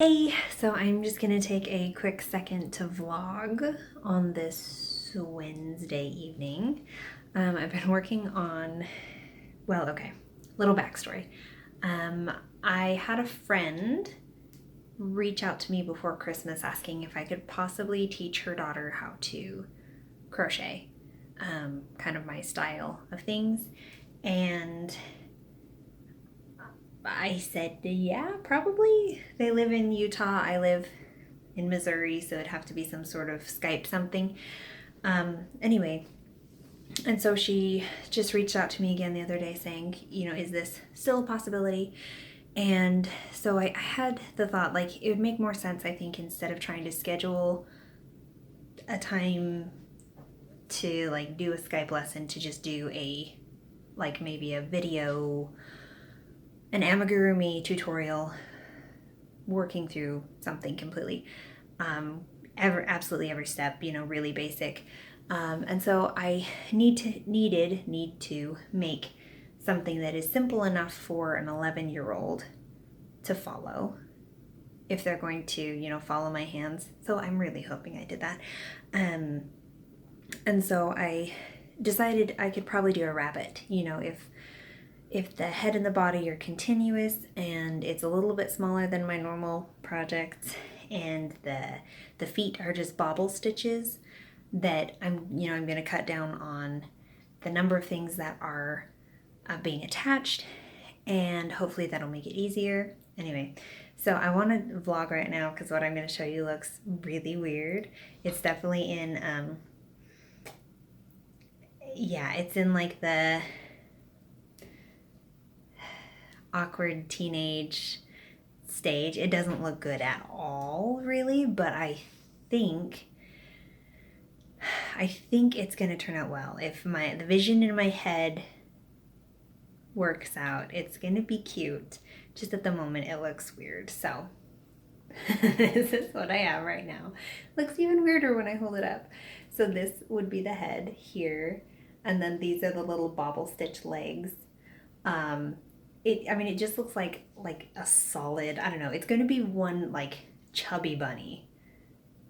Hey, so I'm just gonna take a quick second to vlog on this Wednesday evening. I've been working on, well, okay, little backstory. I had a friend reach out to me before Christmas asking if I could possibly teach her daughter how to crochet, kind of my style of things. And I said, yeah, probably. They live in Utah. I live in Missouri, so it'd have to be some sort of Skype something. Anyway, and so she just reached out to me again the other day saying, is this still a possibility? And so I had the thought, like, it would make more sense, I think, instead of trying to schedule a time to, like, do a Skype lesson, to just do maybe a video, an amigurumi tutorial working through something completely, absolutely every step, really basic. And so I need to make something that is simple enough for an 11-year-old to follow if they're going to, follow my hands. So I'm really hoping I did that. And so I decided I could probably do a rabbit, if the head and the body are continuous and it's a little bit smaller than my normal projects, and the feet are just bobble stitches, that I'm going to cut down on the number of things that are being attached, and hopefully that'll make it easier. Anyway, so I want to vlog right now because what I'm going to show you looks really weird. It's definitely in, it's in like the awkward teenage stage. It doesn't look good at all, really, but I think it's gonna turn out well. If the vision in my head works out, it's gonna be cute. Just at the moment it looks weird, so this is what I have right now. Looks even weirder when I hold it up. So this would be the head here, and then these are the little bobble stitch legs. It just looks like a solid, I don't know, it's going to be one like chubby bunny,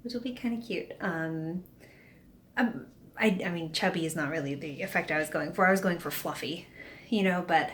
which will be kind of cute. Chubby is not really the effect I was going for. I was going for fluffy, but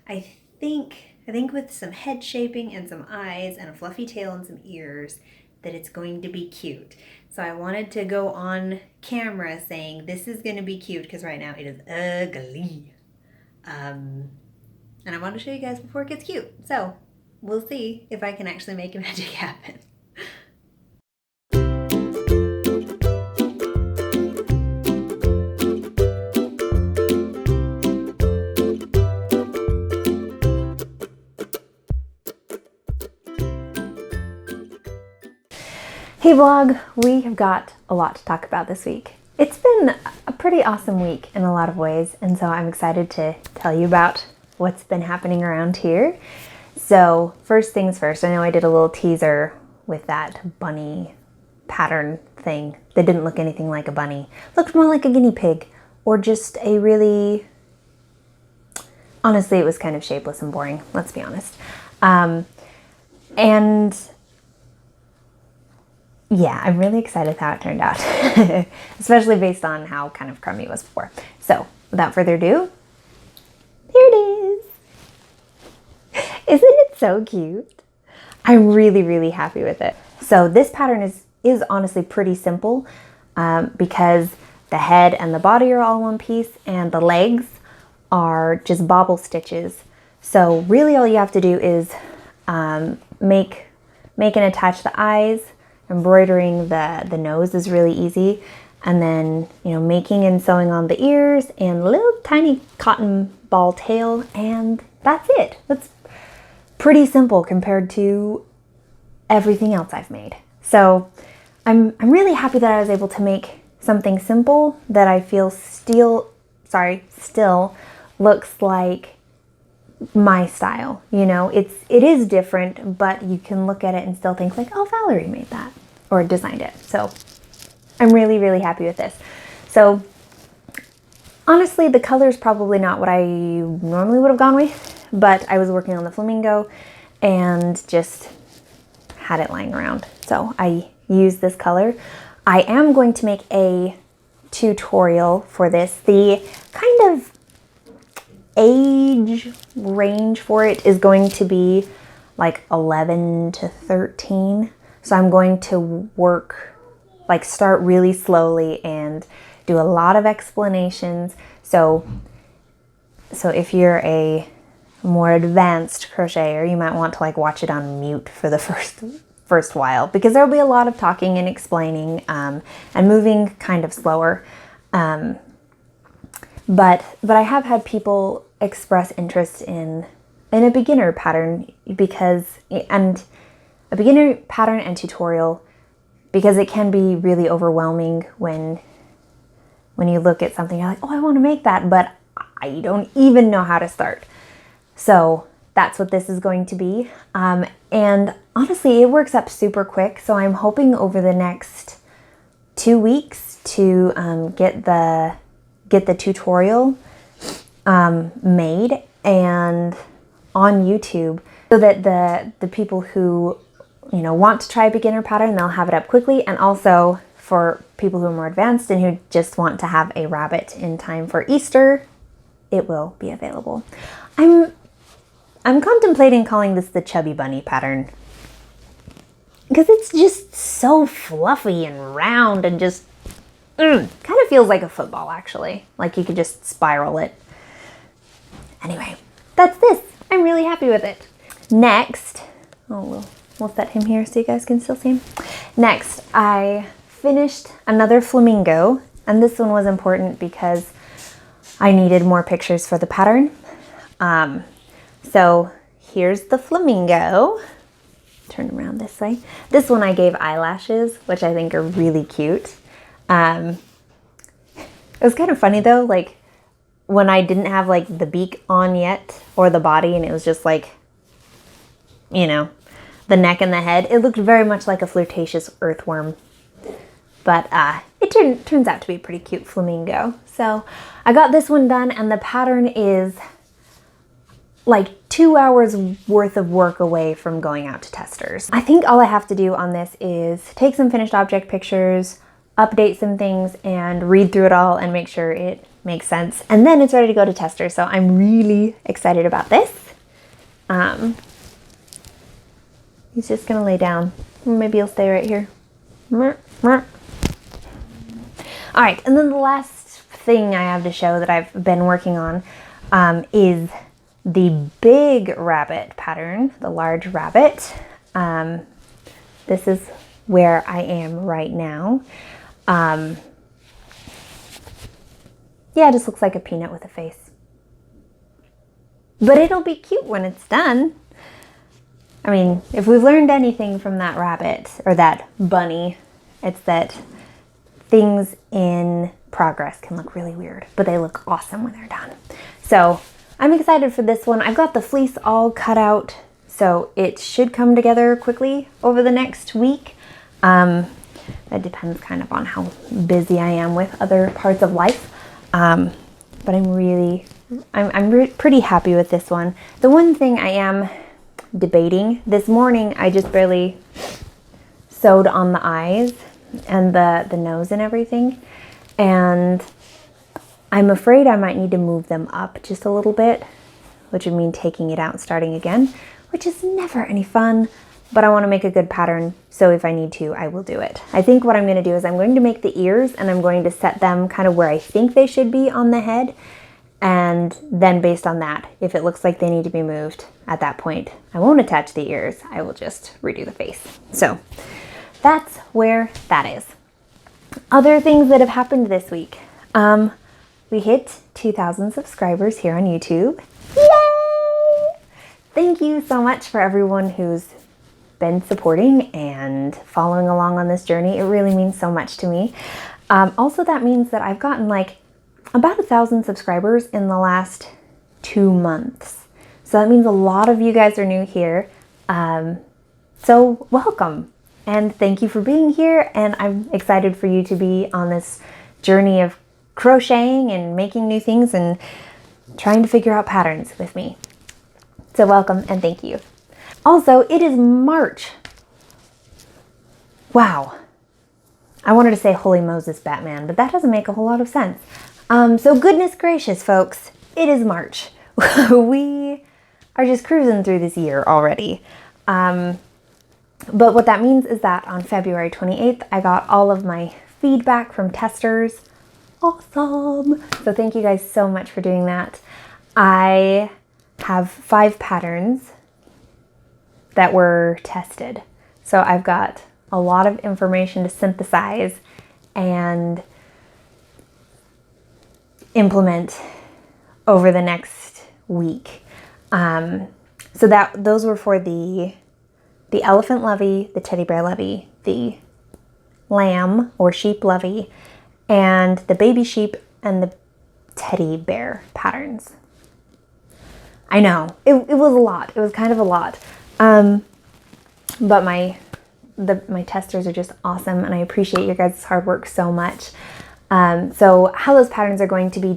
I think with some head shaping and some eyes and a fluffy tail and some ears, that it's going to be cute. So I wanted to go on camera saying this is going to be cute, because right now it is ugly. And I want to show you guys before it gets cute. So we'll see if I can actually make magic happen. Hey vlog, we have got a lot to talk about this week. It's been a pretty awesome week in a lot of ways, and so I'm excited to tell you about what's been happening around here. So first things first, I know I did a little teaser with that bunny pattern thing that didn't look anything like a bunny. Looked more like a guinea pig, or just a really, honestly, it was kind of shapeless and boring, let's be honest. And yeah, I'm really excited how it turned out, especially based on how kind of crummy it was before. So without further ado, here it is. Isn't it so cute? I'm really, really happy with it. So this pattern is honestly pretty simple, because the head and the body are all one piece and the legs are just bobble stitches. So really all you have to do is make and attach the eyes. Embroidering the nose is really easy. And then, making and sewing on the ears and a little tiny cotton ball tail, and that's it. That's pretty simple compared to everything else I've made. So I'm really happy that I was able to make something simple that I feel still looks like my style. It is different, but you can look at it and still think like, oh, Valerie made that or designed it. So I'm really, really happy with this. So honestly, the color is probably not what I normally would have gone with, but I was working on the Flamingo and just had it lying around. So I used this color. I am going to make a tutorial for this. The kind of age range for it is going to be like 11 to 13. So I'm going to start really slowly and do a lot of explanations. So if you're a more advanced crocheter, you might want to like watch it on mute for the first while, because there'll be a lot of talking and explaining and moving kind of slower. But I have had people express interest in a beginner pattern and tutorial, because it can be really overwhelming when you look at something, you're like, oh, I want to make that, but I don't even know how to start. So that's what this is going to be. And honestly, it works up super quick. So I'm hoping over the next 2 weeks to get the tutorial made and on YouTube, so that the people who want to try a beginner pattern, they'll have it up quickly, and also for people who are more advanced and who just want to have a rabbit in time for Easter, it will be available. I'm contemplating calling this the Chubby Bunny pattern, because it's just so fluffy and round and just kind of feels like a football, actually. Like you could just spiral it. Anyway, that's this. I'm really happy with it. Next, we'll set him here so you guys can still see him. Next, I finished another flamingo, and this one was important because I needed more pictures for the pattern. So here's the flamingo. Turn around this way. This one I gave eyelashes, which I think are really cute. It was kind of funny though, like when I didn't have like the beak on yet, or the body, and it was just like, the neck and the head, it looked very much like a flirtatious earthworm. But it turns out to be a pretty cute flamingo. So I got this one done, and the pattern is like 2 hours worth of work away from going out to testers. I think all I have to do on this is take some finished object pictures, update some things, and read through it all and make sure it makes sense. And then it's ready to go to testers. So I'm really excited about this. He's just gonna lay down. Maybe he'll stay right here. All right, and then the last thing I have to show that I've been working on is the big rabbit pattern, the large rabbit. This is where I am right now. Yeah, it just looks like a peanut with a face. But it'll be cute when it's done. I mean, if we've learned anything from that rabbit, or that bunny, it's that things in progress can look really weird, but they look awesome when they're done. So I'm excited for this one. I've got the fleece all cut out, so it should come together quickly over the next week. That depends kind of on how busy I am with other parts of life. But I'm pretty happy with this one. The one thing I am debating, this morning I just barely sewed on the eyes and the nose and everything, and I'm afraid I might need to move them up just a little bit, which would mean taking it out and starting again, which is never any fun, but I want to make a good pattern, so if I need to, I will do it. I think what I'm going to do is I'm going to make the ears, and I'm going to set them kind of where I think they should be on the head, and then based on that, if it looks like they need to be moved, at that point, I won't attach the ears, I will just redo the face. So that's where that is. Other things that have happened this week. We hit 2,000 subscribers here on YouTube. Yay! Thank you so much for everyone who's been supporting and following along on this journey. It really means so much to me. Also, that means that I've gotten like about 1,000 subscribers in the last 2 months. So that means a lot of you guys are new here. So welcome, and thank you for being here. And I'm excited for you to be on this journey of crocheting and making new things and trying to figure out patterns with me. So welcome and thank you. Also, it is March. Wow. I wanted to say Holy Moses Batman, but that doesn't make a whole lot of sense. So goodness gracious, folks, it is March. We are just cruising through this year already. But what that means is that on February 28th, I got all of my feedback from testers. Awesome. So thank you guys so much for doing that. I have 5 patterns that were tested. So I've got a lot of information to synthesize and implement over the next week. So those were for the elephant lovey, the teddy bear lovey, the lamb or sheep lovey, and the baby sheep and the teddy bear patterns. I know, it was a lot. It was kind of a lot. But my testers are just awesome, and I appreciate your guys' hard work so much. So how those patterns are going to be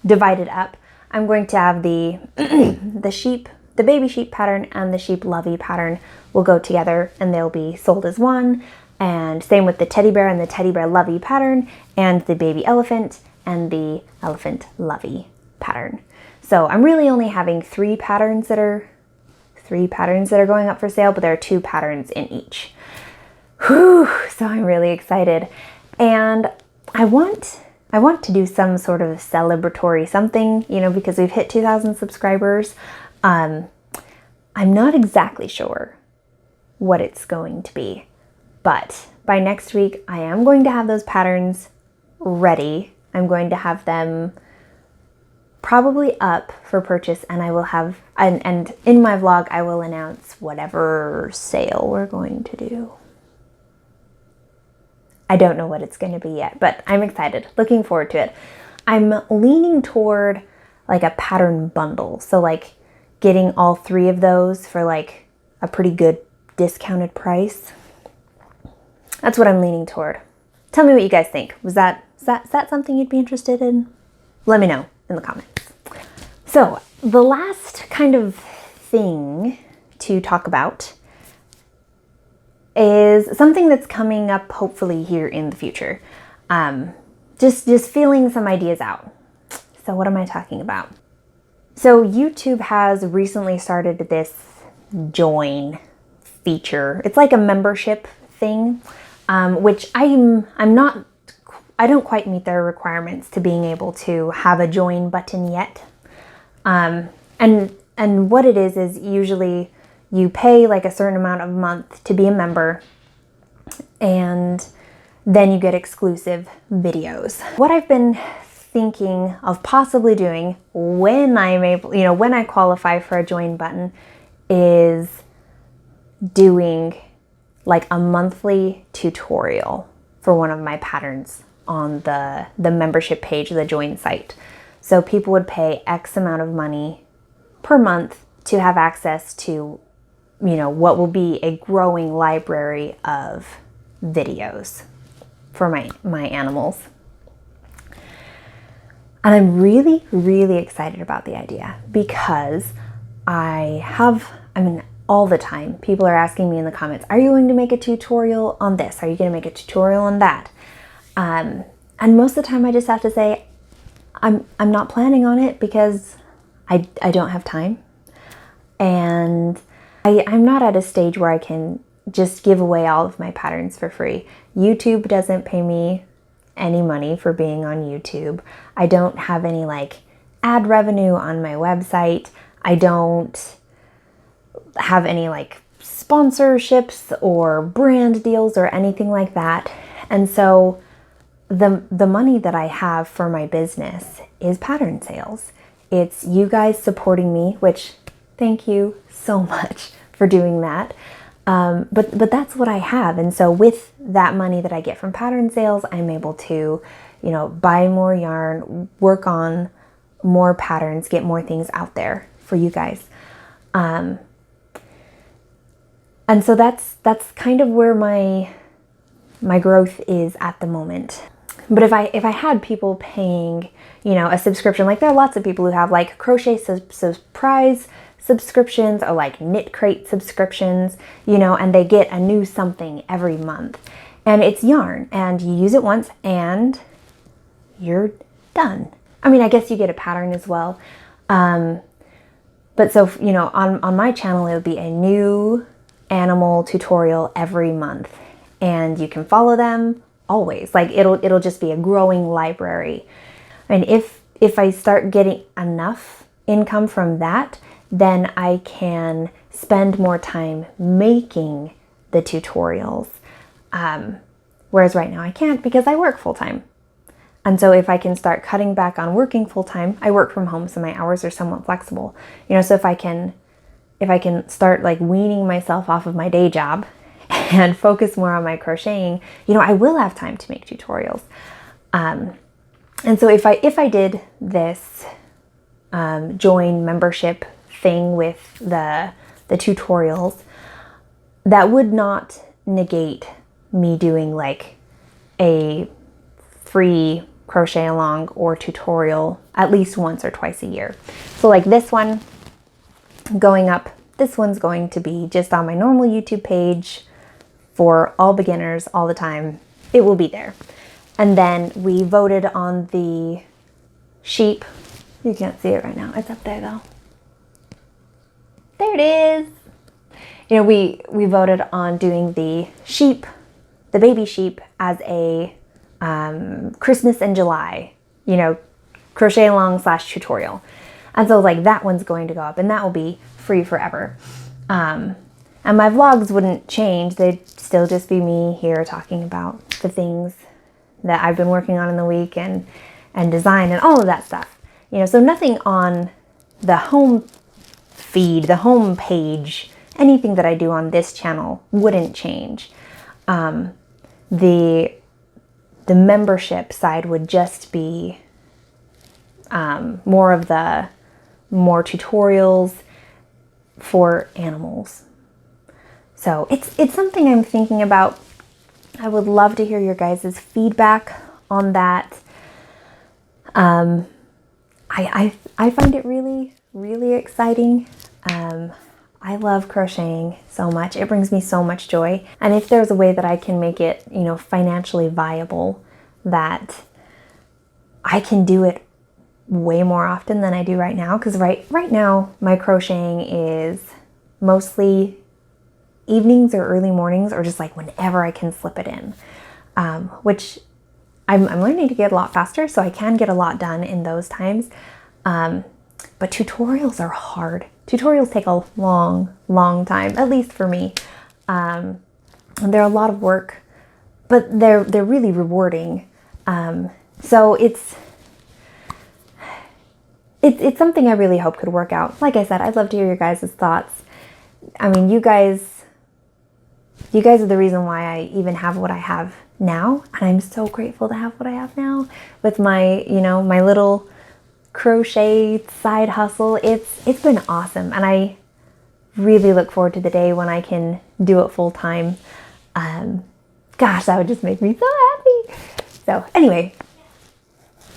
divided up, I'm going to have the the baby sheep pattern and the sheep lovey pattern will go together, and they'll be sold as one. And same with the teddy bear and the teddy bear lovey pattern, and the baby elephant and the elephant lovey pattern. So I'm really only having 3 patterns that are going up for sale, but there are 2 patterns in each. Whew, so I'm really excited. And I want to do some sort of celebratory something, because we've hit 2,000 subscribers. I'm not exactly sure what it's going to be, but by next week, I am going to have those patterns ready. I'm going to have them probably up for purchase, and I will have, and in my vlog, I will announce whatever sale we're going to do. I don't know what it's going to be yet, but I'm excited, looking forward to it. I'm leaning toward like a pattern bundle. So like getting all 3 of those for like a pretty good discounted price. That's what I'm leaning toward. Tell me what you guys think. Is that something you'd be interested in? Let me know in the comments. So the last kind of thing to talk about is something that's coming up hopefully here in the future. Just feeling some ideas out. So what am I talking about? So YouTube has recently started this join feature. It's like a membership thing, which I don't quite meet their requirements to being able to have a join button yet. And what it is usually you pay like a certain amount a month to be a member, and then you get exclusive videos. What I've been thinking of possibly doing when I'm able, when I qualify for a join button, is doing like a monthly tutorial for one of my patterns on the membership page of the join site. So people would pay X amount of money per month to have access to, what will be a growing library of videos for my animals. And I'm really, really excited about the idea because all the time, people are asking me in the comments, are you going to make a tutorial on this? Are you going to make a tutorial on that? And most of the time I just have to say, I'm not planning on it because I don't have time. And I'm not at a stage where I can just give away all of my patterns for free. YouTube doesn't pay me any money for being on YouTube. I don't have any like ad revenue on my website. I don't have any like sponsorships or brand deals or anything like that. And so the money that I have for my business is pattern sales. It's you guys supporting me, which thank you so much for doing that. But that's what I have. And so with that money that I get from pattern sales, I'm able to, buy more yarn, work on more patterns, get more things out there for you guys. And so that's kind of where my growth is at the moment. But if I had people paying, a subscription, like there are lots of people who have like Crochet surprise subscriptions or like Knit Crate subscriptions, you know, and they get a new something every month. And it's yarn, and you use it once and you're done. I mean, I guess you get a pattern as well. But so, you know, on my channel, it would be a new animal tutorial every month, and you can follow them always. Like it'll just be a growing library. And if I start getting enough income from that, then I can spend more time making the tutorials. Whereas right now I can't because I work full time. And so if I can start cutting back on working full time, I work from home, so my hours are somewhat flexible. You know, so if I can start like weaning myself off of my day job and focus more on my crocheting, you know, I will have time to make tutorials. And so if I did this join membership thing with the tutorials, that would not negate me doing like a free crochet along or tutorial at least once or twice a year. So like this one going up, this one's going to be just on my normal YouTube page for all beginners all the time. It will be there. And then we voted on the sheep. You can't see it right now. It's up there though. There it is. You know, we voted on doing the sheep, the baby sheep, as a Christmas in July, you know, crochet along / tutorial. And so like that one's going to go up, and that will be free forever. And my vlogs wouldn't change. They'd still just be me here talking about the things that I've been working on in the week and design and all of that stuff. You know, so nothing on the home feed, the home page, anything that I do on this channel wouldn't change. The membership side would just be more tutorials for animals. So it's something I'm thinking about. I would love to hear your guys' feedback on that. I find it really, really exciting. I love crocheting so much. It brings me so much joy. And if there's a way that I can make it, you know, financially viable, that I can do it way more often than I do right now. Because right now my crocheting is mostly evenings or early mornings, or just like whenever I can slip it in, which I'm learning to get a lot faster, so I can get a lot done in those times. But tutorials are hard. Tutorials take a long, long time, at least for me. And they're a lot of work, but they're really rewarding. So it's something I really hope could work out. Like I said, I'd love to hear your guys' thoughts. I mean, you guys are the reason why I even have what I have now. And I'm so grateful to have what I have now with my, you know, my little crochet side hustle. It's been awesome. And I really look forward to the day when I can do it full time. Gosh, that would just make me so happy. So anyway,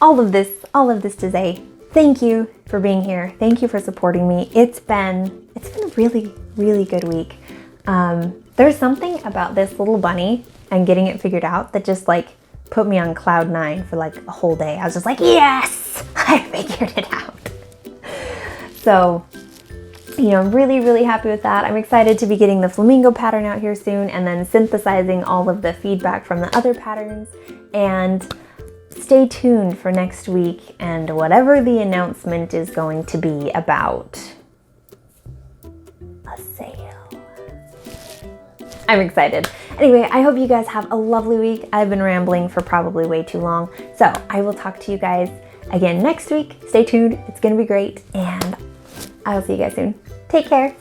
all of this to say, thank you for being here. Thank you for supporting me. It's been a really, really good week. There's something about this little bunny and getting it figured out that just like put me on cloud 9 for like a whole day. I was just like, yes, I figured it out. So, you know, I'm really, really happy with that. I'm excited to be getting the flamingo pattern out here soon, and then synthesizing all of the feedback from the other patterns. And stay tuned for next week and whatever the announcement is going to be about. A sale. I'm excited. Anyway, I hope you guys have a lovely week. I've been rambling for probably way too long. So I will talk to you guys again next week. Stay tuned. It's going to be great. And I will see you guys soon. Take care.